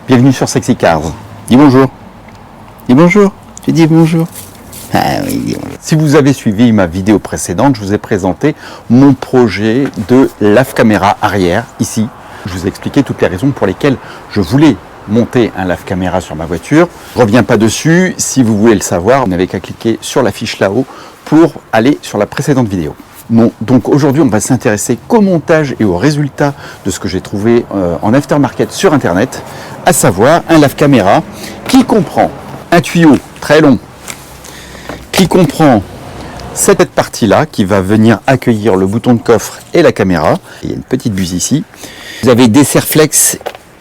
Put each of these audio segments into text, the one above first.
Bienvenue sur Sexy Cars. Dis bonjour. Dis bonjour. Tu dis bonjour. Ah oui, dis bonjour. Si vous avez suivi ma vidéo précédente, je vous ai présenté mon projet de lave-caméra arrière, ici. Je vous ai expliqué toutes les raisons pour lesquelles je voulais monter un lave-caméra sur ma voiture. Je ne reviens pas dessus. Si vous voulez le savoir, vous n'avez qu'à cliquer sur la fiche là-haut pour aller sur la précédente vidéo. Bon, donc aujourd'hui, on va s'intéresser qu'au montage et aux résultats de ce que j'ai trouvé en aftermarket sur Internet, à savoir un lave-caméra qui comprend un tuyau très long, qui comprend cette partie-là qui va venir accueillir le bouton de coffre et la caméra. Il y a une petite buse ici. Vous avez des serre-flex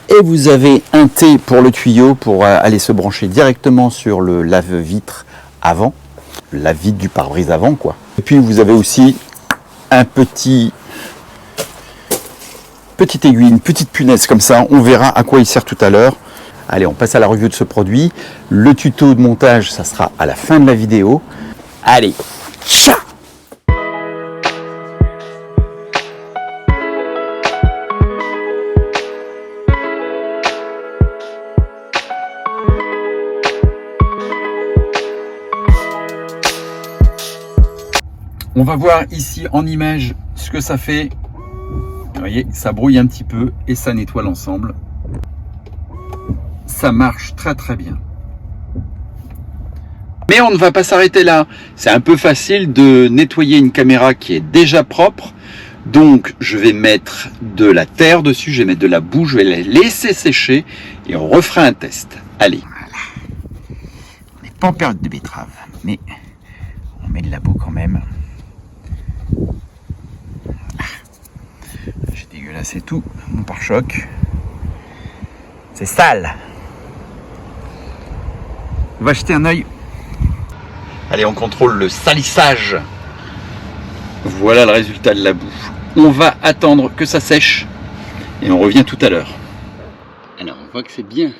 et vous avez un T pour le tuyau pour aller se brancher directement sur le lave-vitre avant, le lave-vitre du pare-brise avant, quoi. Et puis vous avez aussi un petite aiguille, une petite punaise comme ça. On verra à quoi il sert tout à l'heure. Allez, on passe à la review de ce produit. Le tuto de montage, ça sera à la fin de la vidéo. Allez, ciao! On va voir ici en image ce que ça fait. Vous voyez, ça brouille un petit peu et ça nettoie l'ensemble. Ça marche très très bien. Mais on ne va pas s'arrêter là. C'est un peu facile de nettoyer une caméra qui est déjà propre. Donc je vais mettre de la terre dessus, je vais mettre de la boue, je vais la laisser sécher et on refera un test. Allez. Voilà. On n'est pas en période de betterave, mais on met de la boue quand même. J'ai dégueulassé tout mon pare-choc. C'est sale. On va jeter un œil. Allez, on contrôle le salissage. Voilà le résultat de la boue. On va attendre que ça sèche et on revient tout à l'heure. Alors, on voit que c'est bien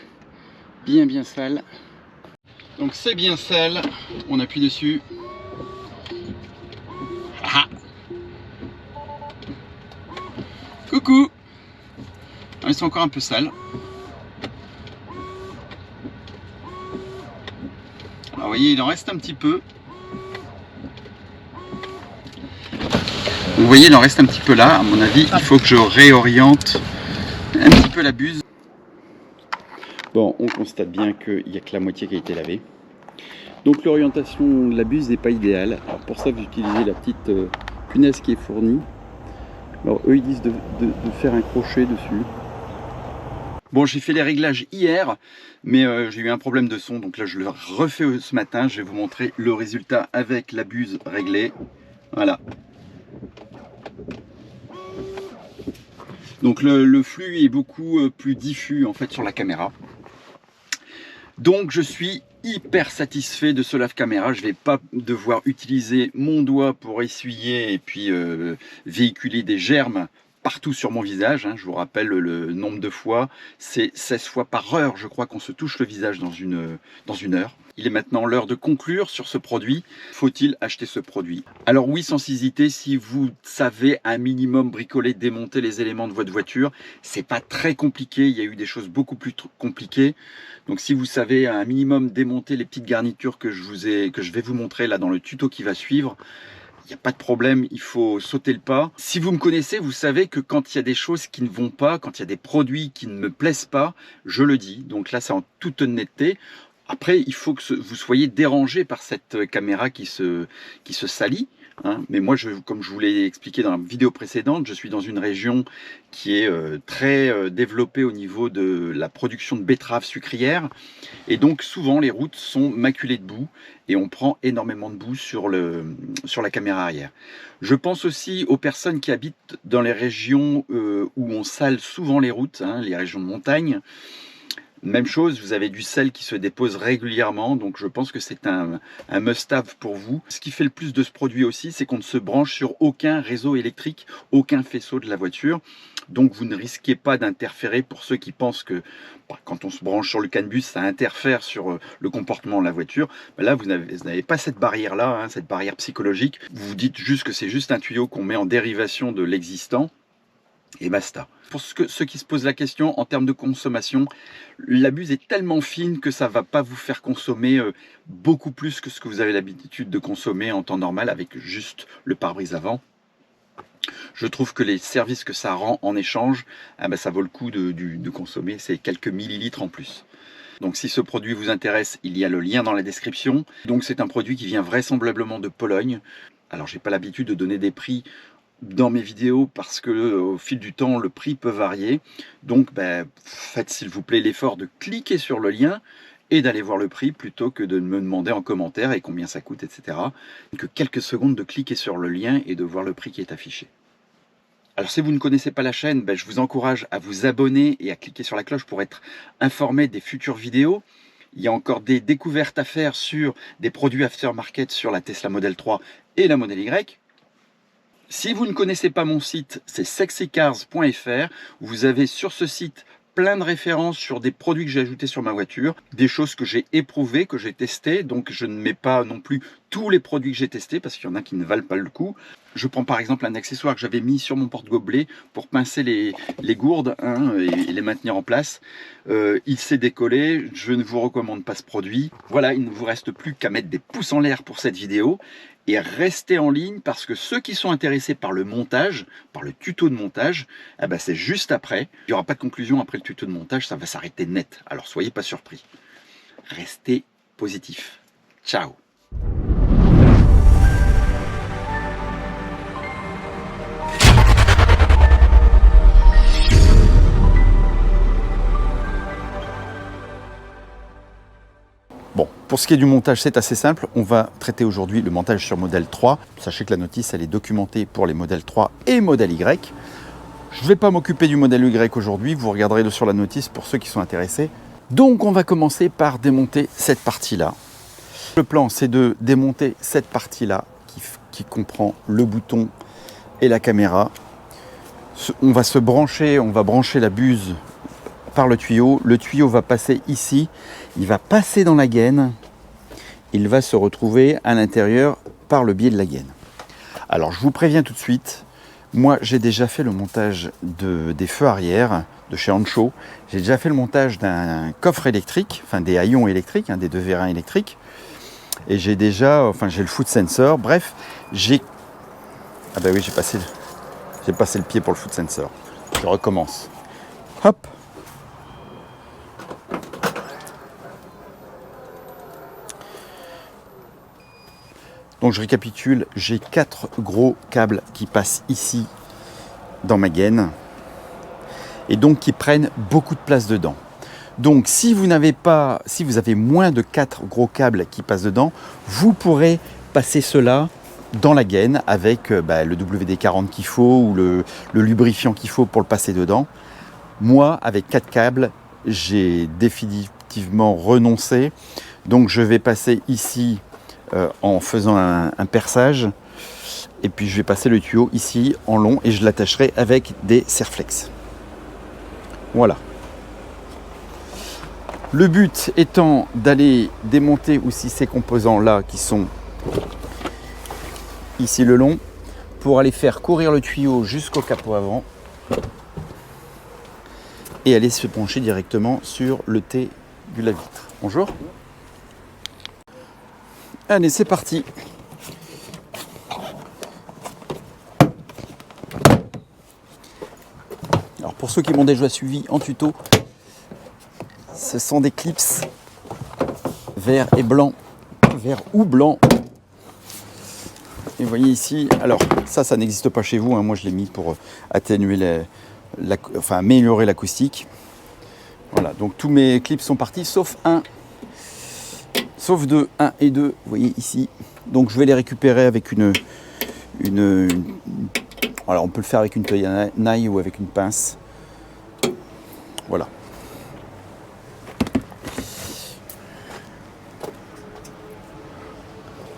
sale. Donc c'est bien sale. On appuie dessus. Ah. Coucou. Ils sont encore un peu sales. Alors, vous voyez, il en reste un petit peu. Vous voyez, il en reste un petit peu là. À mon avis, il faut que je réoriente un petit peu la buse. Bon, on constate bien qu'il n'y a que la moitié qui a été lavée. Donc l'orientation de la buse n'est pas idéale. Alors pour ça, j'ai utilisé la petite punaise qui est fournie. Alors eux, ils disent de faire un crochet dessus. Bon, j'ai fait les réglages hier, mais j'ai eu un problème de son. Donc là, je le refais ce matin. Je vais vous montrer le résultat avec la buse réglée. Voilà. Donc le flux est beaucoup plus diffus en fait sur la caméra. Donc je suis hyper satisfait de ce lave-caméra. Je ne vais pas devoir utiliser mon doigt pour essuyer et puis véhiculer des germes partout sur mon visage. Je vous rappelle le nombre de fois, c'est 16 fois par heure, je crois qu'on se touche le visage dans une heure. Il est maintenant l'heure de conclure sur ce produit. Faut-il acheter ce produit? Alors oui, sans hésiter, si vous savez un minimum bricoler, démonter les éléments de votre voiture, c'est pas très compliqué. Il y a eu des choses beaucoup plus compliquées. Donc si vous savez un minimum démonter les petites garnitures que je vais vous montrer là dans le tuto qui va suivre, il n'y a pas de problème, il faut sauter le pas. Si vous me connaissez, vous savez que quand il y a des choses qui ne vont pas, quand il y a des produits qui ne me plaisent pas, je le dis. Donc là, c'est en toute honnêteté. Après, il faut que vous soyez dérangé par cette caméra qui se salit. Mais moi, comme je vous l'ai expliqué dans la vidéo précédente, je suis dans une région qui est très développée au niveau de la production de betteraves sucrières. Et donc, souvent, les routes sont maculées de boue et on prend énormément de boue sur la caméra arrière. Je pense aussi aux personnes qui habitent dans les régions où on sale souvent les routes, les régions de montagne. Même chose, vous avez du sel qui se dépose régulièrement, donc je pense que c'est un must-have pour vous. Ce qui fait le plus de ce produit aussi, c'est qu'on ne se branche sur aucun réseau électrique, aucun faisceau de la voiture. Donc vous ne risquez pas d'interférer pour ceux qui pensent que quand on se branche sur le CAN-bus, ça interfère sur le comportement de la voiture. Là, vous n'avez pas cette barrière-là, cette barrière psychologique. Vous vous dites juste que c'est juste un tuyau qu'on met en dérivation de l'existant. et basta. Pour ceux qui se posent la question, en termes de consommation, la buse est tellement fine que ça ne va pas vous faire consommer beaucoup plus que ce que vous avez l'habitude de consommer en temps normal avec juste le pare-brise avant. Je trouve que les services que ça rend en échange, ça vaut le coup de consommer ces quelques millilitres en plus. Donc si ce produit vous intéresse, il y a le lien dans la description. Donc c'est un produit qui vient vraisemblablement de Pologne. Alors j'ai pas l'habitude de donner des prix dans mes vidéos parce que au fil du temps le prix peut varier, donc faites s'il vous plaît l'effort de cliquer sur le lien et d'aller voir le prix plutôt que de me demander en commentaire et combien ça coûte, etc. Que quelques secondes de cliquer sur le lien et de voir le prix qui est affiché. Alors si vous ne connaissez pas la chaîne, je vous encourage à vous abonner et à cliquer sur la cloche pour être informé des futures vidéos. Il y a encore des découvertes à faire sur des produits aftermarket sur la Tesla Model 3 et la Model Y. Si vous ne connaissez pas mon site, c'est sexycars.fr. Vous avez sur ce site plein de références sur des produits que j'ai ajoutés sur ma voiture, des choses que j'ai éprouvées, que j'ai testées, donc je ne mets pas non plus tous les produits que j'ai testés parce qu'il y en a qui ne valent pas le coup. Je prends par exemple un accessoire que j'avais mis sur mon porte-gobelet pour pincer les gourdes et les maintenir en place. Il s'est décollé, je ne vous recommande pas ce produit. Voilà, il ne vous reste plus qu'à mettre des pouces en l'air pour cette vidéo et rester en ligne parce que ceux qui sont intéressés par le montage, par le tuto de montage, c'est juste après. Il n'y aura pas de conclusion après le tuto de montage, ça va s'arrêter net. Alors soyez pas surpris. Restez positif. Ciao. Bon, pour ce qui est du montage, c'est assez simple. On va traiter aujourd'hui le montage sur modèle 3. Sachez que la notice, elle est documentée pour les modèles 3 et modèle Y. Je ne vais pas m'occuper du modèle Y aujourd'hui. Vous regarderez sur la notice pour ceux qui sont intéressés. Donc, on va commencer par démonter cette partie-là. Le plan, c'est de démonter cette partie-là qui comprend le bouton et la caméra. On va brancher la buse par le tuyau va passer ici, il va passer dans la gaine, il va se retrouver à l'intérieur par le biais de la gaine. Alors je vous préviens tout de suite, moi j'ai déjà fait le montage des feux arrière de chez Ancho, j'ai déjà fait le montage d'un coffre électrique, enfin des haillons électriques, des deux vérins électriques, et j'ai le foot sensor, bref, j'ai passé le pied pour le foot sensor. Je recommence. Hop. Donc je récapitule, j'ai 4 gros câbles qui passent ici dans ma gaine et donc qui prennent beaucoup de place dedans. Donc si vous avez moins de 4 gros câbles qui passent dedans, vous pourrez passer cela dans la gaine avec le WD-40 qu'il faut ou le lubrifiant qu'il faut pour le passer dedans. Moi, avec 4 câbles, j'ai définitivement renoncé. Donc je vais passer ici en faisant un perçage et puis je vais passer le tuyau ici en long et je l'attacherai avec des serflex. Voilà. Le but étant d'aller démonter aussi ces composants là qui sont ici le long pour aller faire courir le tuyau jusqu'au capot avant et aller se pencher directement sur le T du lave-vitre. Bonjour. Allez, c'est parti. Alors pour ceux qui m'ont déjà suivi en tuto, ce sont des clips vert et blanc, vert ou blanc. Et vous voyez ici, alors ça n'existe pas chez vous, moi je l'ai mis pour atténuer améliorer l'acoustique. Voilà, donc tous mes clips sont partis sauf 2, 1 et 2, vous voyez ici. Donc je vais les récupérer avec alors on peut le faire avec une taille à naille ou avec une pince. Voilà.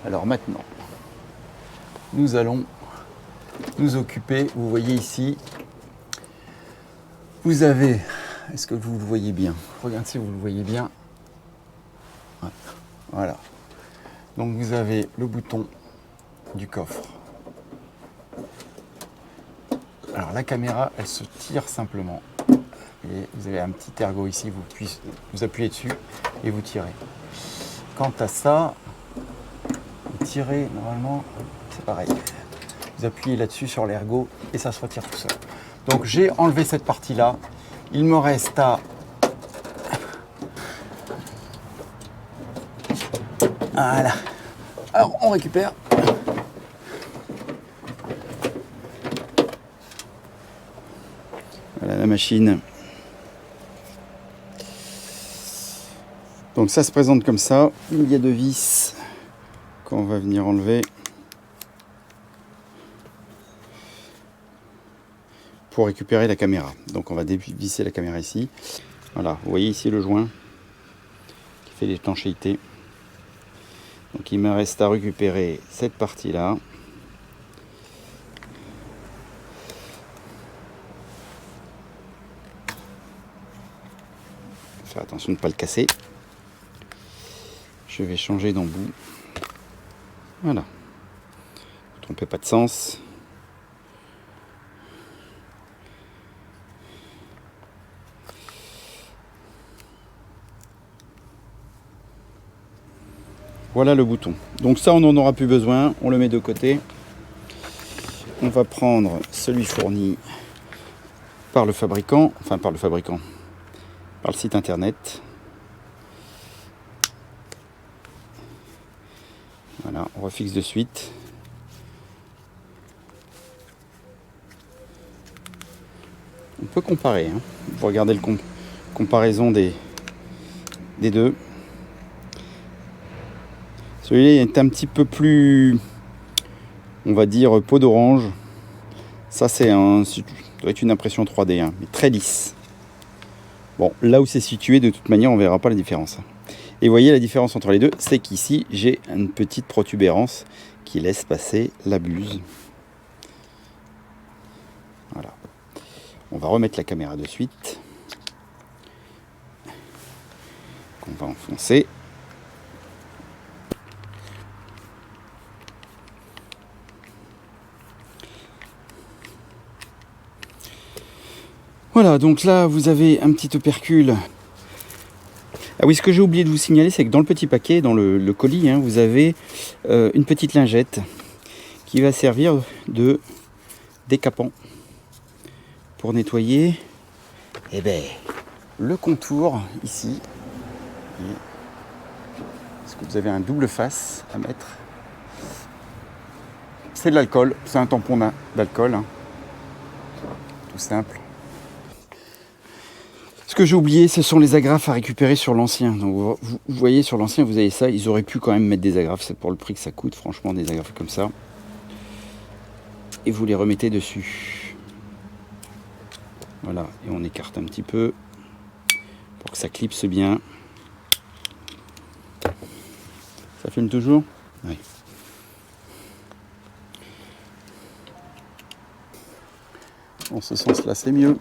Alors maintenant, nous allons nous occuper, vous voyez ici, vous avez, est-ce que vous le voyez bien? Regardez si vous le voyez bien. Voilà. Donc vous avez le bouton du coffre. Alors la caméra, elle se tire simplement. Et vous avez un petit ergot ici, vous appuyez dessus et vous tirez. Quant à ça, vous tirez normalement, c'est pareil. Vous appuyez là-dessus sur l'ergot et ça se retire tout seul. Donc j'ai enlevé cette partie-là. Il me reste à... Voilà. Alors on récupère. Voilà la machine. Donc ça se présente comme ça. Il y a deux vis qu'on va venir enlever pour récupérer la caméra. Donc on va dévisser la caméra ici. Voilà, vous voyez ici le joint qui fait l'étanchéité. Donc il me reste à récupérer cette partie-là. Faire attention de ne pas le casser. Je vais changer d'embout. Voilà. Ne vous trompez pas de sens. Voilà le bouton. Donc ça, on n'en aura plus besoin. On le met de côté. On va prendre celui fourni par le fabricant. Enfin, par le fabricant. Par le site internet. Voilà, on refixe de suite. On peut comparer. Hein. Vous regardez le comparaison des deux. Celui-là est un petit peu plus, on va dire, peau d'orange. Ça, ça doit être une impression 3D, hein, mais très lisse. Bon, là où c'est situé, de toute manière, on ne verra pas la différence. Et vous voyez la différence entre les deux, c'est qu'ici, j'ai une petite protubérance qui laisse passer la buse. Voilà. On va remettre la caméra de suite. On va enfoncer. Voilà, donc là, vous avez un petit opercule. Ah oui, ce que j'ai oublié de vous signaler, c'est que dans le petit paquet, dans le colis, hein, vous avez une petite lingette qui va servir de décapant pour nettoyer le contour ici. Parce que vous avez un double face à mettre. C'est de l'alcool, c'est un tampon d'alcool, hein. Tout simple. Ce que j'ai oublié, ce sont les agrafes à récupérer sur l'ancien. Donc vous voyez, sur l'ancien, vous avez ça. Ils auraient pu quand même mettre des agrafes. C'est pour le prix que ça coûte, franchement, des agrafes comme ça. Et vous les remettez dessus. Voilà, et on écarte un petit peu pour que ça clipse bien. Ça filme toujours ? Oui. En ce sens-là, c'est mieux.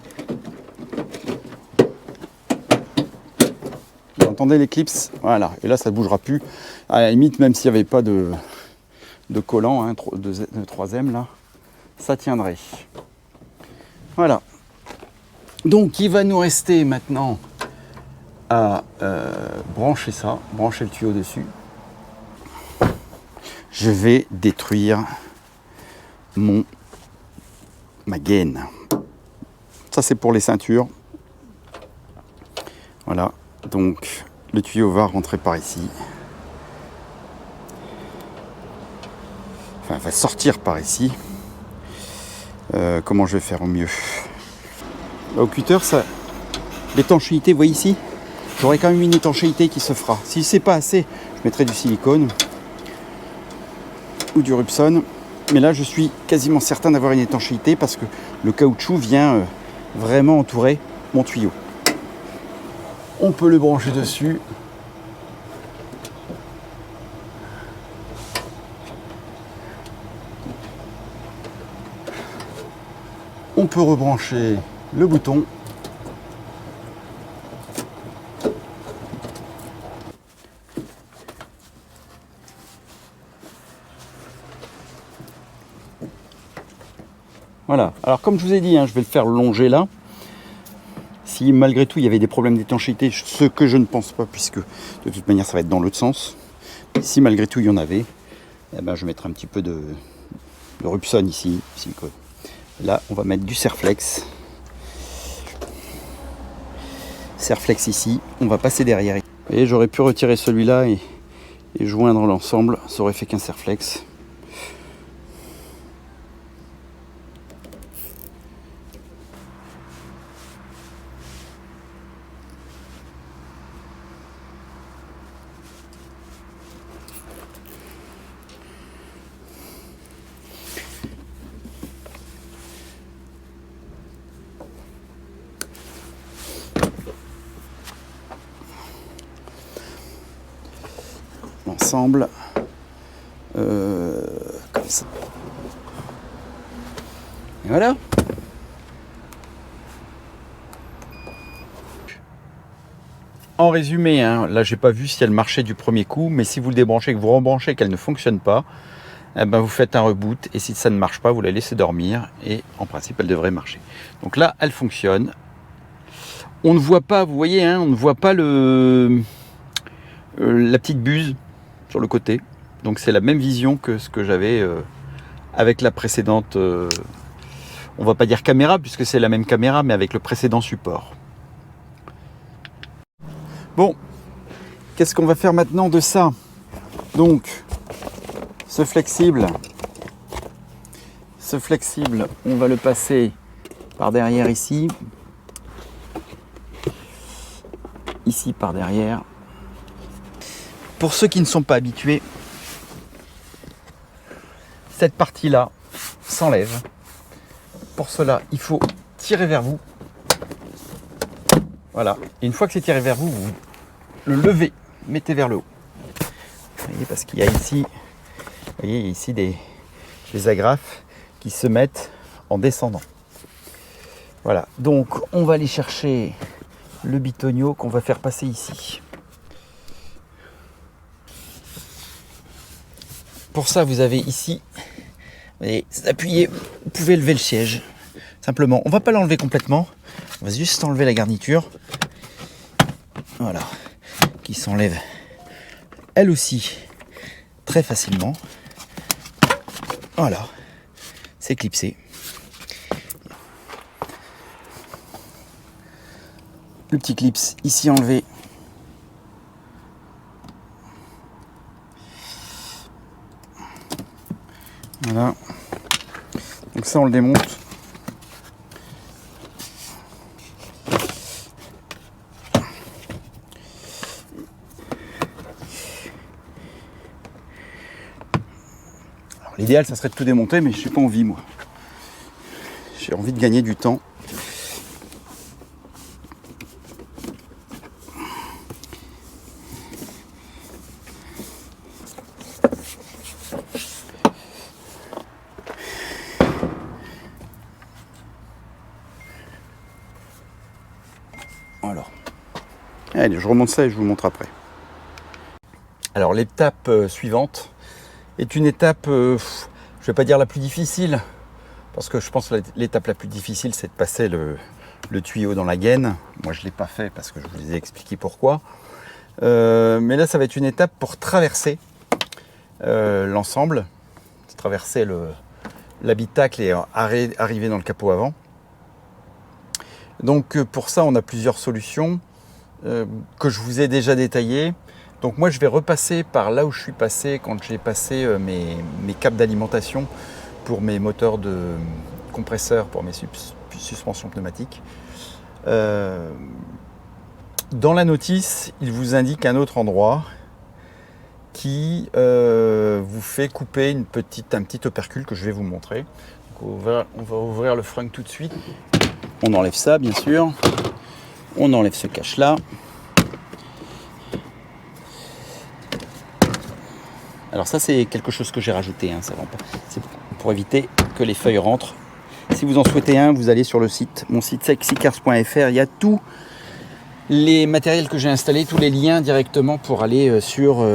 Vous entendez l'éclipse ? Voilà, et là, ça ne bougera plus. À la limite, même s'il n'y avait pas de collant, hein, de 3M, là, ça tiendrait. Voilà. Donc, il va nous rester maintenant à brancher ça, brancher le tuyau dessus. Je vais détruire ma gaine. Ça, c'est pour les ceintures. Voilà. Donc, le tuyau va rentrer par ici. Enfin, va sortir par ici. Comment je vais faire au mieux ? Au cutter, ça, l'étanchéité, vous voyez ici, j'aurai quand même une étanchéité qui se fera. Si c'est pas assez, je mettrai du silicone ou du Rupson. Mais là, je suis quasiment certain d'avoir une étanchéité parce que le caoutchouc vient vraiment entourer mon tuyau. On peut le brancher dessus. On peut rebrancher le bouton. Voilà, alors comme je vous ai dit, hein, je vais le faire longer là. Si malgré tout il y avait des problèmes d'étanchéité, ce que je ne pense pas, puisque de toute manière ça va être dans l'autre sens. Si malgré tout il y en avait, eh ben, je mettrai un petit peu de Rupson ici, silicone. Là on va mettre du Serflex. Serflex ici, on va passer derrière. Et j'aurais pu retirer celui-là et joindre l'ensemble, ça aurait fait qu'un Serflex. L'ensemble comme ça. Et voilà. En résumé, hein, là j'ai pas vu si elle marchait du premier coup, mais si vous le débranchez, que vous rebranchez, qu'elle ne fonctionne pas, eh ben vous faites un reboot, et si ça ne marche pas, vous la laissez dormir, et en principe elle devrait marcher. Donc là elle fonctionne. On ne voit pas, vous voyez, hein, on ne voit pas la petite buse sur le côté. Donc c'est la même vision que ce que j'avais avec la précédente, on va pas dire caméra, puisque c'est la même caméra, mais avec le précédent support. Bon, qu'est-ce qu'on va faire maintenant de ça? Donc, ce flexible, on va le passer par derrière ici. Ici par derrière. Pour ceux qui ne sont pas habitués, cette partie-là s'enlève. Pour cela, il faut tirer vers vous. Voilà. Et une fois que c'est tiré vers vous, vous le levez, mettez vers le haut. Vous voyez, parce qu'il y a ici, vous voyez, ici des agrafes qui se mettent en descendant. Voilà. Donc, on va aller chercher le bitonio qu'on va faire passer ici. Pour ça, vous avez ici, vous voyez, appuyez, vous pouvez lever le siège. Simplement, on ne va pas l'enlever complètement, on va juste enlever la garniture. Voilà, qui s'enlève elle aussi très facilement. Voilà, c'est clipsé. Le petit clips ici enlevé. Voilà. Donc ça on le démonte. Alors l'idéal ça serait de tout démonter, mais je n'ai pas envie moi. J'ai envie de gagner du temps. Alors, allez, je remonte ça et je vous montre après. Alors l'étape suivante est une étape, je ne vais pas dire la plus difficile, parce que je pense que l'étape la plus difficile c'est de passer le tuyau dans la gaine. Moi je ne l'ai pas fait parce que je vous ai expliqué pourquoi. Mais là ça va être une étape pour traverser l'ensemble, traverser l'habitacle et arriver dans le capot avant. Donc pour ça on a plusieurs solutions que je vous ai déjà détaillées. Donc moi je vais repasser par là où je suis passé quand j'ai passé mes câbles d'alimentation pour mes moteurs de compresseurs, pour mes suspensions pneumatiques. Dans la notice il vous indique un autre endroit qui vous fait couper un petit opercule que je vais vous montrer. Donc on va ouvrir le frunk tout de suite. On enlève ça bien sûr, on enlève ce cache là. Alors ça c'est quelque chose que j'ai rajouté, hein, c'est pour éviter que les feuilles rentrent. Si vous en souhaitez un, vous allez sur le site, mon site sexycars.fr, il y a tous les matériels que j'ai installés, tous les liens directement pour aller sur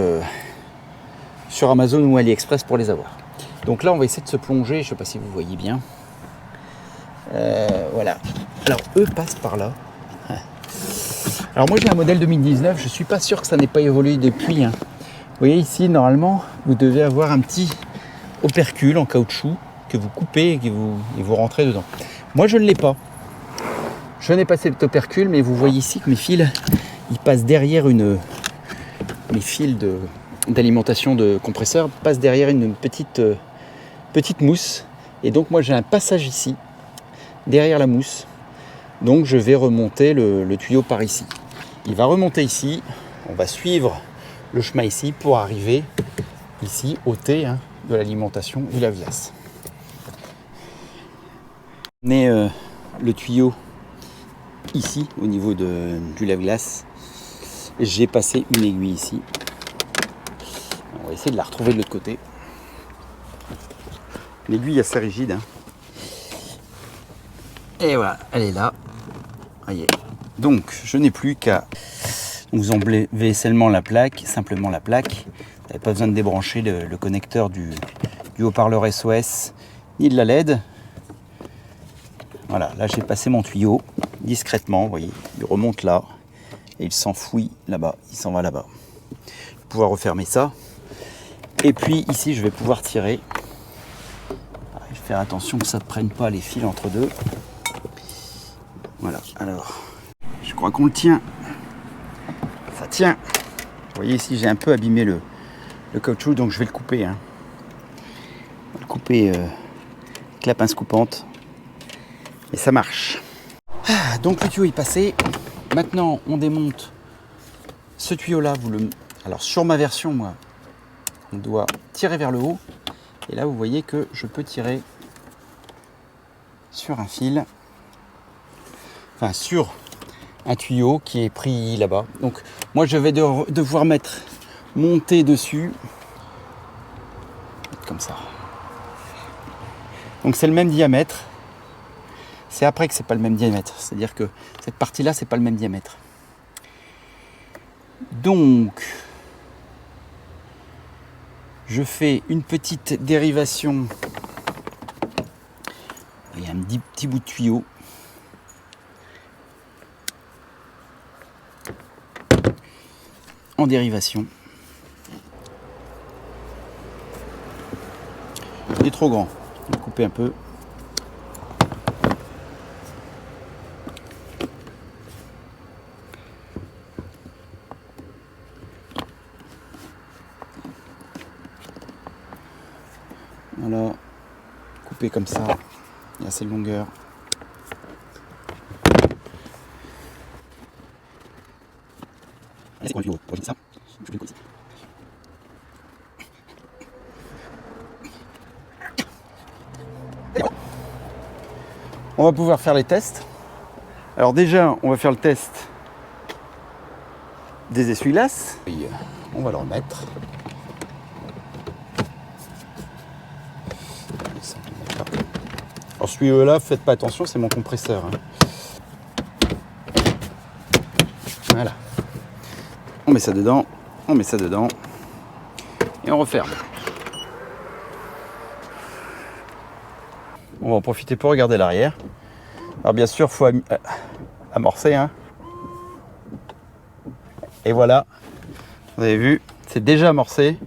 Amazon ou AliExpress pour les avoir. Donc là on va essayer de se plonger, je ne sais pas si vous voyez bien. Voilà. Alors eux passent par là. Alors moi j'ai un modèle 2019, je suis pas sûr que ça n'ait pas évolué depuis. Hein. Vous voyez ici, normalement, vous devez avoir un petit opercule en caoutchouc que vous coupez et vous rentrez dedans. Moi je ne l'ai pas. Je n'ai pas cet opercule, mais vous voyez ici que mes fils, ils passent derrière mes fils d'alimentation de compresseur passent derrière une petite mousse. Et donc moi j'ai un passage ici, derrière la mousse. Donc je vais remonter le tuyau par ici. Il va remonter ici, on va suivre le chemin ici pour arriver ici au T de l'alimentation du lave-glace. On est le tuyau ici au niveau du lave-glace. J'ai passé une aiguille ici. On va essayer de la retrouver de l'autre côté. L'aiguille est assez rigide. Et voilà, elle est là. Voyez. Donc je n'ai plus qu'à vous enlever seulement la plaque, simplement la plaque. Vous n'avez pas besoin de débrancher le connecteur du haut-parleur SOS ni de la LED. Voilà, là j'ai passé mon tuyau discrètement, vous voyez, il remonte là et il s'enfouit là-bas, il s'en va là-bas. Je vais pouvoir refermer ça. Et puis ici je vais pouvoir tirer. Je vais faire attention que ça ne prenne pas les fils entre deux. Voilà, alors je crois qu'on le tient. Ça tient. Vous voyez ici j'ai un peu abîmé le caoutchouc, donc je vais le couper. Je vais le couper avec la pince coupante. Et ça marche. Donc le tuyau est passé. Maintenant on démonte ce tuyau là. Alors sur ma version, moi, on doit tirer vers le haut. Et là vous voyez que je peux tirer sur un fil. Enfin sur un tuyau qui est pris là-bas. Donc moi je vais devoir monter dessus. Comme ça. Donc c'est le même diamètre. C'est après que c'est pas le même diamètre. C'est-à-dire que cette partie-là, c'est pas le même diamètre. Donc, je fais une petite dérivation. Il y a un petit bout de tuyau. En dérivation. Il est trop grand. Je vais couper un peu. Voilà, couper comme ça, il y a assez de longueur. On va pouvoir faire les tests. Alors déjà, on va faire le test des essuie-glaces. On va le remettre. Alors celui-là, faites pas attention, c'est mon compresseur. Voilà. On met ça dedans, et on referme. On va en profiter pour regarder l'arrière. Alors bien sûr, il faut amorcer. Et voilà, vous avez vu, c'est déjà amorcé.